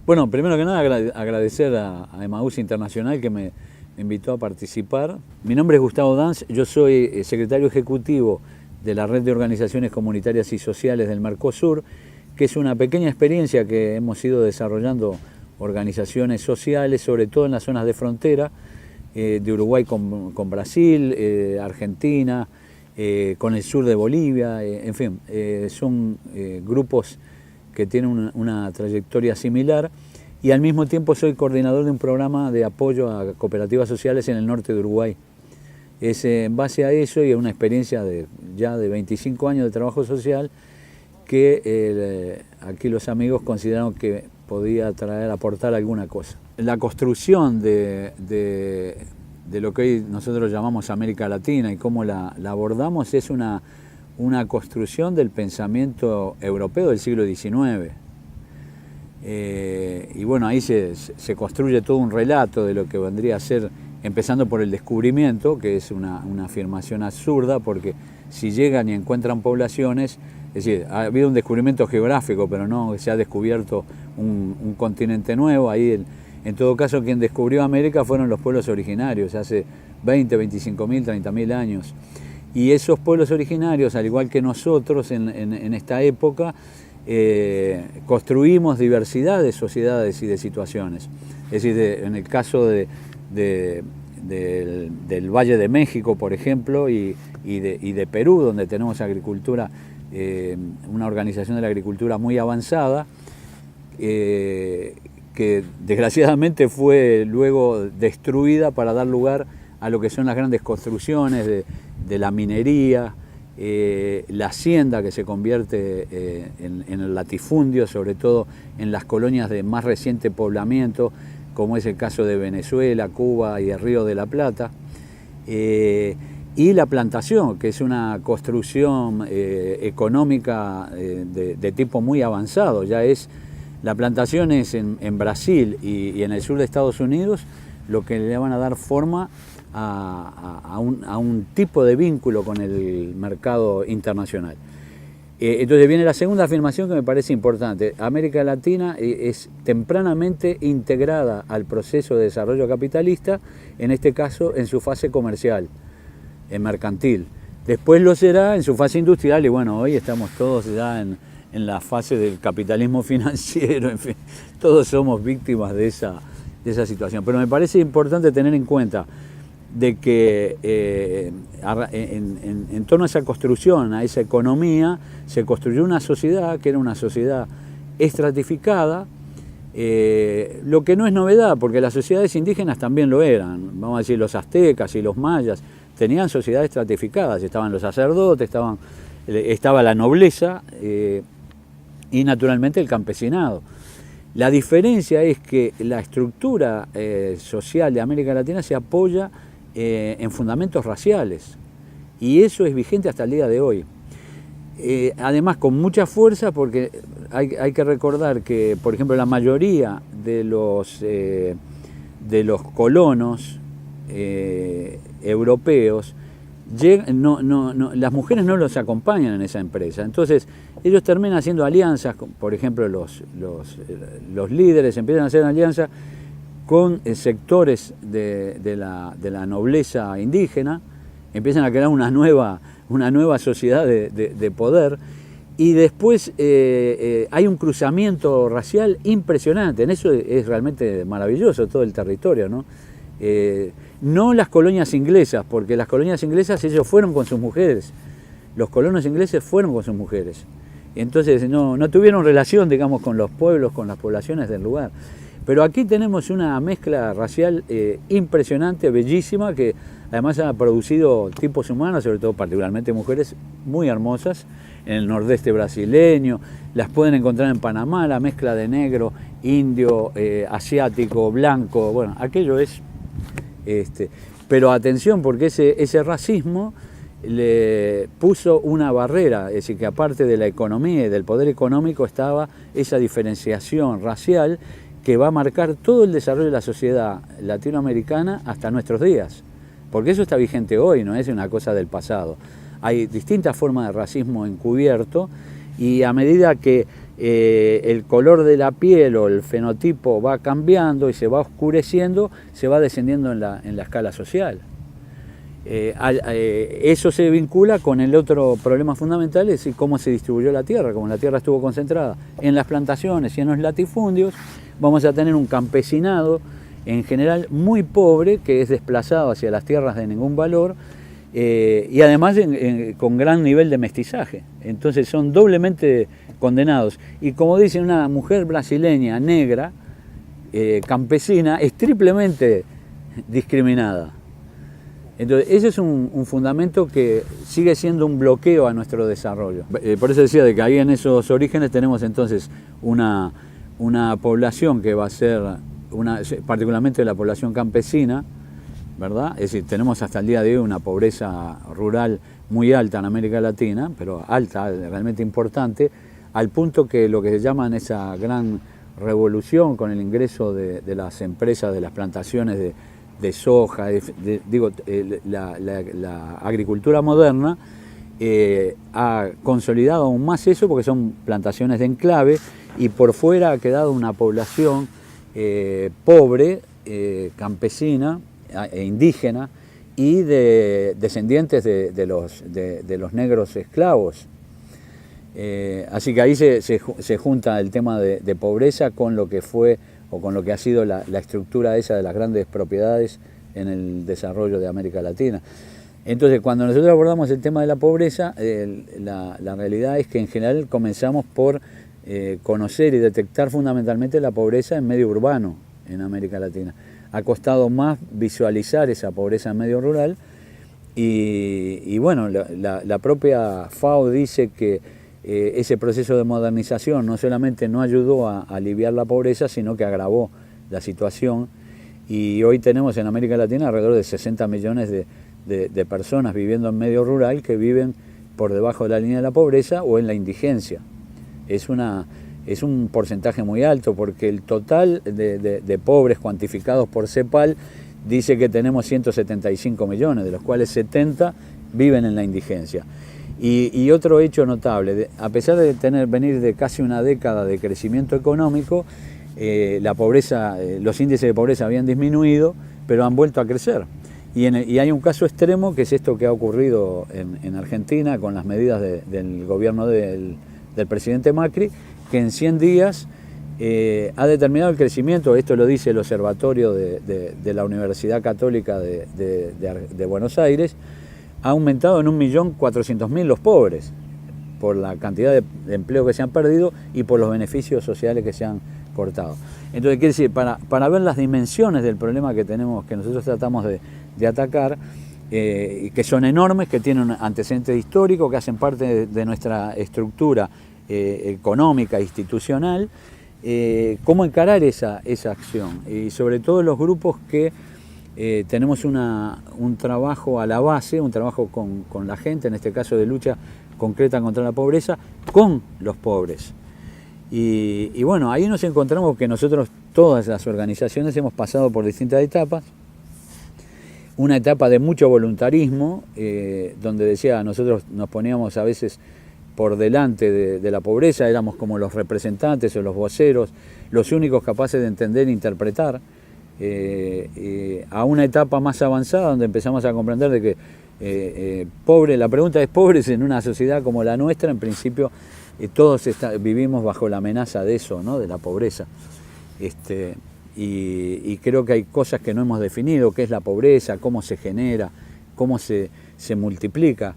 Bueno, primero que nada agradecer a Emaús Internacional que me invitó a participar. Mi nombre es Gustavo Danz, yo soy secretario ejecutivo de la Red de Organizaciones Comunitarias y Sociales del Mercosur, que es una pequeña experiencia que hemos ido desarrollando organizaciones sociales, sobre todo en las zonas de frontera, de Uruguay con Brasil, Argentina, con el sur de Bolivia, en fin, son grupos que tienen una trayectoria similar, y al mismo tiempo soy coordinador de un programa de apoyo a cooperativas sociales en el norte de Uruguay. Es en base a eso y a una experiencia ya de 25 años de trabajo social que aquí los amigos consideraron que podía aportar alguna cosa. La construcción de lo que hoy nosotros llamamos América Latina y cómo la abordamos es una construcción del pensamiento europeo del siglo XIX. Y bueno, ahí se construye todo un relato de lo que vendría a ser, empezando por el descubrimiento, que es una afirmación absurda, porque si llegan y encuentran poblaciones, es decir, ha habido un descubrimiento geográfico, pero no se ha descubierto un continente nuevo. Ahí, en todo caso, quien descubrió América fueron los pueblos originarios, hace 20, 25.000, 30.000 años. Y esos pueblos originarios, al igual que nosotros en esta época, construimos diversidad de sociedades y de situaciones. Es decir, en el caso del Valle de México, por ejemplo, y de Perú, donde tenemos agricultura, una organización de la agricultura muy avanzada, que desgraciadamente fue luego destruida para dar lugar a lo que son las grandes construcciones de la minería, la hacienda que se convierte en el latifundio, sobre todo en las colonias de más reciente poblamiento, como es el caso de Venezuela, Cuba y el Río de la Plata, y la plantación, que es una construcción económica de tipo muy avanzado. La plantación es en Brasil y en el sur de Estados Unidos lo que le van a dar forma a un tipo de vínculo con el mercado internacional. Entonces viene la segunda afirmación que me parece importante. América Latina es tempranamente integrada al proceso de desarrollo capitalista, en este caso en su fase comercial, mercantil. Después lo será en su fase industrial y bueno, hoy estamos todos ya en la fase del capitalismo financiero, en fin, todos somos víctimas de esa situación. Pero me parece importante tener en cuenta de que en torno a esa construcción, a esa economía, se construyó una sociedad que era una sociedad estratificada, lo que no es novedad, porque las sociedades indígenas también lo eran. Vamos a decir, los aztecas y los mayas tenían sociedades estratificadas, estaban los sacerdotes, estaba la nobleza y naturalmente el campesinado. La diferencia es que la estructura social de América Latina se apoya en fundamentos raciales, y eso es vigente hasta el día de hoy. Además, con mucha fuerza, porque hay que recordar que, por ejemplo, la mayoría de los colonos europeos, las mujeres no los acompañan en esa empresa. Entonces, ellos terminan haciendo alianzas, por ejemplo, los líderes empiezan a hacer alianzas con sectores de la nobleza indígena, empiezan a crear una nueva sociedad de poder, y después hay un cruzamiento racial impresionante. En eso es realmente maravilloso todo el territorio, ¿no? No las colonias inglesas, porque las colonias inglesas ellos fueron con sus mujeres, los colonos ingleses fueron con sus mujeres, entonces no tuvieron relación, digamos, con los pueblos, con las poblaciones del lugar. Pero aquí tenemos una mezcla racial impresionante, bellísima, que además ha producido tipos humanos, sobre todo particularmente mujeres muy hermosas, en el nordeste brasileño. Las pueden encontrar en Panamá, la mezcla de negro, indio, asiático, blanco. Bueno, aquello es... Pero atención, porque ese racismo le puso una barrera, es decir, que aparte de la economía y del poder económico estaba esa diferenciación racial que va a marcar todo el desarrollo de la sociedad latinoamericana hasta nuestros días, porque eso está vigente hoy, no es una cosa del pasado. Hay distintas formas de racismo encubierto, y a medida que el color de la piel o el fenotipo va cambiando y se va oscureciendo, se va descendiendo en la escala social. Eso se vincula con el otro problema fundamental, es decir, cómo se distribuyó la tierra. Como la tierra estuvo concentrada en las plantaciones y en los latifundios, vamos a tener un campesinado en general muy pobre, que es desplazado hacia las tierras de ningún valor, y además con gran nivel de mestizaje. Entonces son doblemente condenados. Y como dice una mujer brasileña negra, campesina, es triplemente discriminada. Entonces, ese es un fundamento que sigue siendo un bloqueo a nuestro desarrollo. Por eso decía de que ahí en esos orígenes tenemos entonces una población que va a ser, particularmente la población campesina, ¿verdad? Es decir, tenemos hasta el día de hoy una pobreza rural muy alta en América Latina, pero alta, realmente importante, al punto que lo que se llama en esa gran revolución con el ingreso de las empresas, de las plantaciones de soja, la agricultura moderna ha consolidado aún más eso, porque son plantaciones de enclave y por fuera ha quedado una población pobre, campesina e indígena y de descendientes de los negros esclavos. Así que ahí se junta el tema de pobreza con lo que fue o con lo que ha sido la estructura esa de las grandes propiedades en el desarrollo de América Latina. Entonces, cuando nosotros abordamos el tema de la pobreza, la realidad es que en general comenzamos por conocer y detectar fundamentalmente la pobreza en medio urbano en América Latina. Ha costado más visualizar esa pobreza en medio rural y bueno, la propia FAO dice que ese proceso de modernización no solamente no ayudó a aliviar la pobreza, sino que agravó la situación. Y hoy tenemos en América Latina alrededor de 60 millones de personas viviendo en medio rural que viven por debajo de la línea de la pobreza o en la indigencia. Es un porcentaje muy alto, porque el total de pobres cuantificados por CEPAL dice que tenemos 175 millones, de los cuales 70 viven en la indigencia. Y otro hecho notable, a pesar de venir de casi una década de crecimiento económico, la pobreza, los índices de pobreza habían disminuido, pero han vuelto a crecer. Y hay un caso extremo, que es esto que ha ocurrido en Argentina con las medidas del gobierno del presidente Macri, que en 100 días ha determinado el crecimiento. Esto lo dice el Observatorio de la Universidad Católica de Buenos Aires. Ha aumentado en 1.400.000 los pobres, por la cantidad de empleo que se han perdido y por los beneficios sociales que se han cortado. Entonces, quiere decir, para ver las dimensiones del problema que tenemos, que nosotros tratamos de atacar, que son enormes, que tienen antecedentes históricos, que hacen parte de nuestra estructura económica, institucional, cómo encarar esa acción. Y sobre todo los grupos que tenemos un trabajo a la base, un trabajo con la gente, en este caso de lucha concreta contra la pobreza, con los pobres. Y bueno, ahí nos encontramos que nosotros, todas las organizaciones, hemos pasado por distintas etapas. Una etapa de mucho voluntarismo, donde decía, nosotros nos poníamos a veces por delante de la pobreza, éramos como los representantes o los voceros, los únicos capaces de entender e interpretar. A una etapa más avanzada, donde empezamos a comprender de que la pregunta es: pobres en una sociedad como la nuestra, en principio todos vivimos bajo la amenaza de eso, ¿no? De la pobreza. Y creo que hay cosas que no hemos definido: qué es la pobreza, cómo se genera, cómo se multiplica,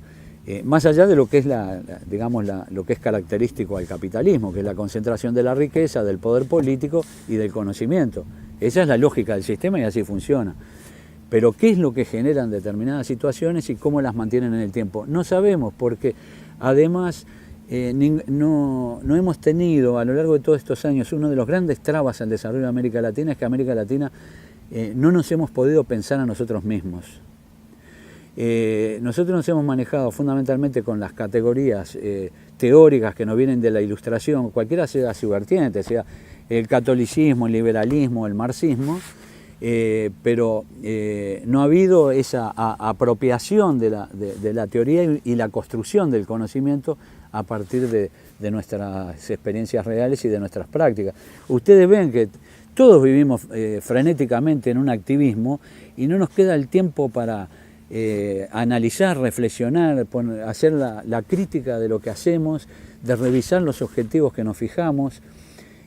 más allá de lo que es lo que es característico al capitalismo, que es la concentración de la riqueza, del poder político y del conocimiento. Esa es la lógica del sistema y así funciona. Pero ¿qué es lo que generan determinadas situaciones y cómo las mantienen en el tiempo? No sabemos, porque además no hemos tenido a lo largo de todos estos años, uno de los grandes trabas al desarrollo de América Latina es que América Latina no nos hemos podido pensar a nosotros mismos. Nosotros nos hemos manejado fundamentalmente con las categorías teóricas que nos vienen de la Ilustración, cualquiera sea su vertiente, sea el catolicismo, el liberalismo, el marxismo, pero no ha habido esa apropiación de la teoría y la construcción del conocimiento a partir de nuestras experiencias reales y de nuestras prácticas. Ustedes ven que todos vivimos frenéticamente en un activismo y no nos queda el tiempo para analizar, reflexionar, hacer la crítica de lo que hacemos, de revisar los objetivos que nos fijamos.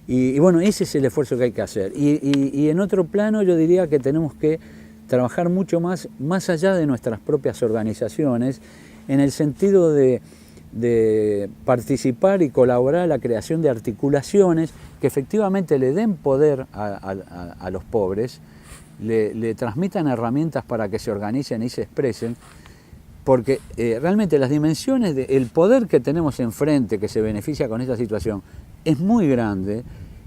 Y bueno, ese es el esfuerzo que hay que hacer. Y en otro plano yo diría que tenemos que trabajar mucho más allá de nuestras propias organizaciones, en el sentido de participar y colaborar en la creación de articulaciones que efectivamente le den poder a los pobres, le transmitan herramientas para que se organicen y se expresen, porque realmente las dimensiones, el poder que tenemos enfrente que se beneficia con esta situación es muy grande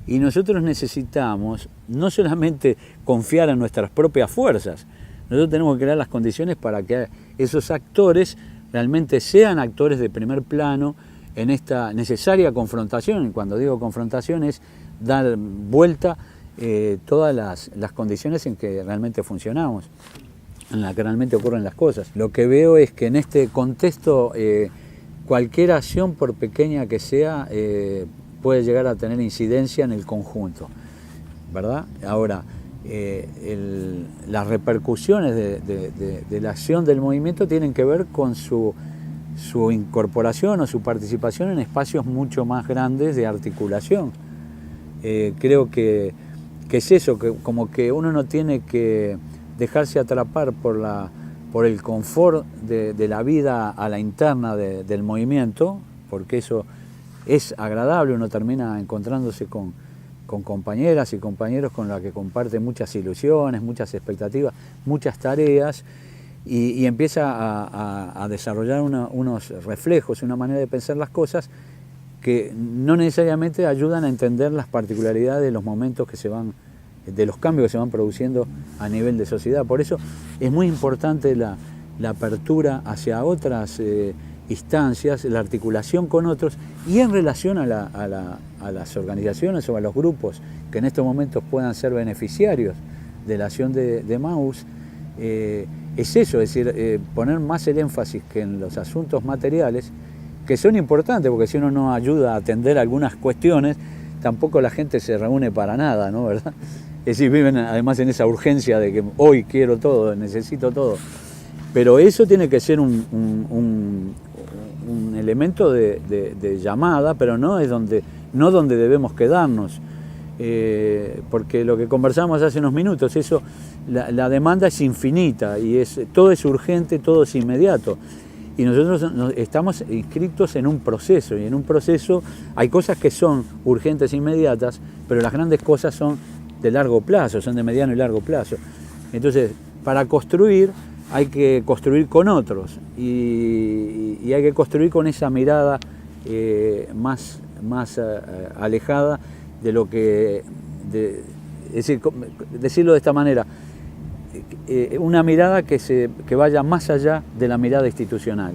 y nosotros necesitamos no solamente confiar en nuestras propias fuerzas, nosotros tenemos que crear las condiciones para que esos actores realmente sean actores de primer plano en esta necesaria confrontación. Y cuando digo confrontación es dar vuelta todas las condiciones en que realmente funcionamos, en las que realmente ocurren las cosas. Lo que veo es que en este contexto cualquier acción, por pequeña que sea, puede llegar a tener incidencia en el conjunto, ¿verdad? Ahora, las repercusiones de la acción del movimiento tienen que ver con su incorporación o su participación en espacios mucho más grandes de articulación. Creo que es eso, que como que uno no tiene que dejarse atrapar por el confort de la vida a la interna del movimiento, porque eso es agradable, uno termina encontrándose con compañeras y compañeros con los que comparte muchas ilusiones, muchas expectativas, muchas tareas, y empieza a desarrollar unos reflejos, una manera de pensar las cosas que no necesariamente ayudan a entender las particularidades de los momentos de los cambios que se van produciendo a nivel de sociedad. Por eso es muy importante la apertura hacia otras instancias, la articulación con otros y en relación a las organizaciones o a los grupos que en estos momentos puedan ser beneficiarios de la acción de MAUS, es eso, es decir, poner más el énfasis que en los asuntos materiales, que son importantes, porque si uno no ayuda a atender algunas cuestiones, tampoco la gente se reúne para nada, ¿no? ¿Verdad? Es decir, viven además en esa urgencia de que hoy quiero todo, necesito todo. Pero eso tiene que ser un elemento de llamada, pero no donde debemos quedarnos. Porque lo que conversamos hace unos minutos, la demanda es infinita y todo es urgente, todo es inmediato. Y nosotros estamos inscritos en un proceso, y en un proceso hay cosas que son urgentes e inmediatas, pero las grandes cosas son de largo plazo, son de mediano y largo plazo. Entonces, para construir hay que construir con otros y hay que construir con esa mirada más alejada de lo que... es decir, decirlo de esta manera, una mirada que vaya más allá de la mirada institucional.